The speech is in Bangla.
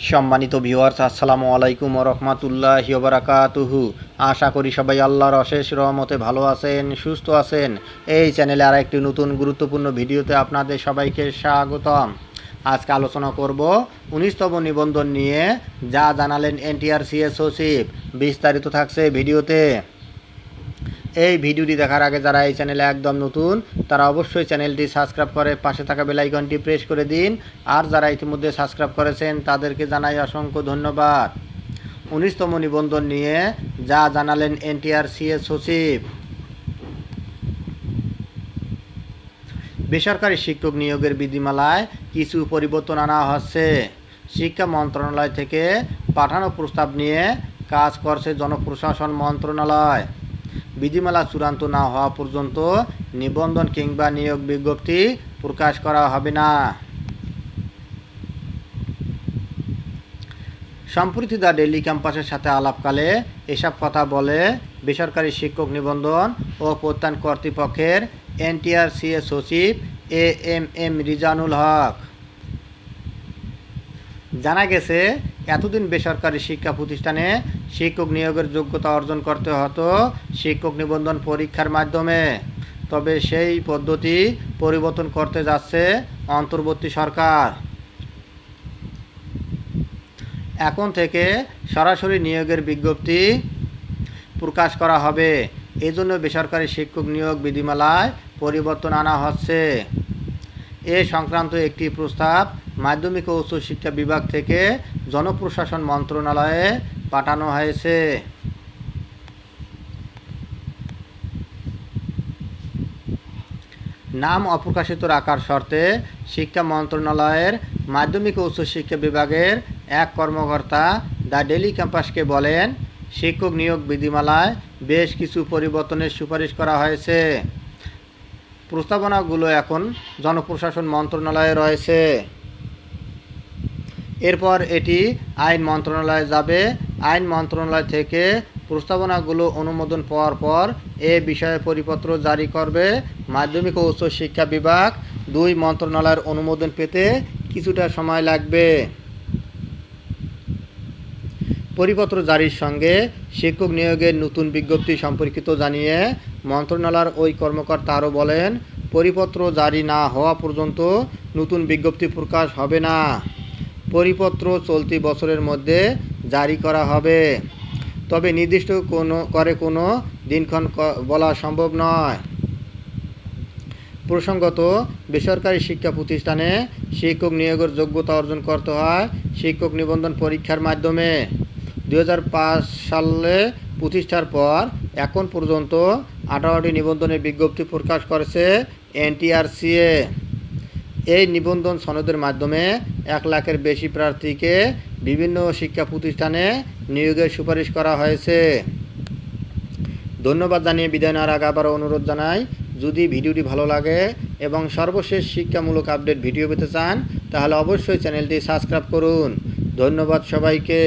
সম্মানিত ভিউয়ার্স, আসসালামু আলাইকুম ওয়া রাহমাতুল্লাহি ওয়া বারাকাতুহু। আশা করি সবাই আল্লাহর অশেষ রহমতে ভালো আছেন, সুস্থ আছেন। এই চ্যানেলে আরেকটি নতুন গুরুত্বপূর্ণ ভিডিওতে আপনাদের সবাইকে স্বাগতম। আজকে আলোচনা করব 19তম নিবন্ধন নিয়ে, যা জানালেন এনটিআরসিএ সচিব। বিস্তারিত থাকছে ভিডিওতে। এই ভিডিওটি দেখার আগে যারা এই চ্যানেলে একদম নতুন, তারা অবশ্যই চ্যানেলটি সাবস্ক্রাইব করে পাশে থাকা বেল আইকনটি প্রেস করে দিন। আর যারা ইতিমধ্যে সাবস্ক্রাইব করেছেন তাদেরকে জানাই অসংখ্য ধন্যবাদ। 19তম নিবন্ধন নিয়ে যা জানালেন এনটিআরসিএ সচিব। বেসরকারি শিক্ষক নিয়োগের বিধিমালায় কিছু পরিবর্তন আনা হচ্ছে। শিক্ষা মন্ত্রণালয় থেকে পাঠানো প্রস্তাব নিয়ে কাজ করছে জনপ্রশাসন মন্ত্রণালয়। বিধিমালা চূড়ান্ত না হওয়া পর্যন্ত নিবন্ধন কিংবা নিয়োগ বিজ্ঞপ্তি প্রকাশ করা হবে না। সম্প্রতি দ্য ডেইলি ক্যাম্পাসের সাথে আলাপকালে এসব কথা বলে বেসরকারি শিক্ষক নিবন্ধন ও প্রত্যয়ন কর্তৃপক্ষের এনটিআরসিএ সচিব এএমএম রিজানুল হক। জানা গেছে, এতদিন বেসরকারি শিক্ষা প্রতিষ্ঠানে শিক্ষক নিয়োগের যোগ্যতা অর্জন করতে হতো শিক্ষক নিবন্ধন পরীক্ষার মাধ্যমে। তবে সেই পদ্ধতি পরিবর্তন করতে যাচ্ছে অন্তর্বর্তী সরকার। এখন থেকে সরাসরি নিয়োগের বিজ্ঞপ্তি প্রকাশ করা হবে। এজন্য বেসরকারি শিক্ষক নিয়োগ বিধিমালায় পরিবর্তন আনা হচ্ছে। এ সংক্রান্ত একটি প্রস্তাব মাধ্যমিক ও উচ্চ শিক্ষা বিভাগ থেকে জনপ্রশাসন মন্ত্রণালয়ে পাঠানো হয়েছে। নাম অপ্রকাশিত রাখার শর্তে শিক্ষা মন্ত্রণালয়ের মাধ্যমিক ও উচ্চ শিক্ষা বিভাগের এক কর্মকর্তা দ্য ডেইলি ক্যাম্পাসকে বলেন, শিক্ষক নিয়োগ বিধিমালায় বেশ কিছু পরিবর্তনের সুপারিশ করা হয়েছে। প্রস্তাবনাগুলো এখন জনপ্রশাসন মন্ত্রণালয়ে রয়েছে। এরপর এটি আইন মন্ত্রণালয়ে যাবে। আইন মন্ত্রণালয় থেকে প্রস্তাবনাগুলো অনুমোদন পাওয়ার পর এ বিষয়ে পরিপত্র জারি করবে মাধ্যমিক ও উচ্চ শিক্ষা বিভাগ। দুই মন্ত্রণালয়ের অনুমোদন পেতে কিছুটা সময় লাগবে। পরিপত্র জারির সঙ্গে শিক্ষক নিয়োগের নতুন বিজ্ঞপ্তি সম্পর্কিত জানিয়ে মন্ত্রণালয়ের ওই কর্মকর্তা আরও বলেন, পরিপত্র জারি না হওয়া পর্যন্ত নতুন বিজ্ঞপ্তি প্রকাশ হবে না। পরিপত্র চলতি বছরের মধ্যে জারি করা হবে। তবে নির্দিষ্ট কোনো দিনক্ষণ বলা সম্ভব নয়। প্রসঙ্গত, বেসরকারি শিক্ষা প্রতিষ্ঠানে শিক্ষক নিয়োগের যোগ্যতা অর্জন করতে হয় শিক্ষক নিবন্ধন পরীক্ষার মাধ্যমে। 2005 সালে প্রতিষ্ঠার পর এখন পর্যন্ত 18টি নিবন্ধনের বিজ্ঞপ্তি প্রকাশ করেছে এনটিআরসিএ। এই নিবন্ধন সনদের মাধ্যমে 1 লাখের বেশি প্রার্থীকে বিভিন্ন শিক্ষা প্রতিষ্ঠানে নিয়োগের সুপারিশ করা হয়েছে। ধন্যবাদ জানিয়ে বিদায় নেওয়ার আগে আবারও অনুরোধ জানাই, যদি ভিডিওটি ভালো লাগে এবং সর্বশেষ শিক্ষামূলক আপডেট ভিডিও পেতে চান তাহলে অবশ্যই চ্যানেলটি সাবস্ক্রাইব করুন। ধন্যবাদ সবাইকে।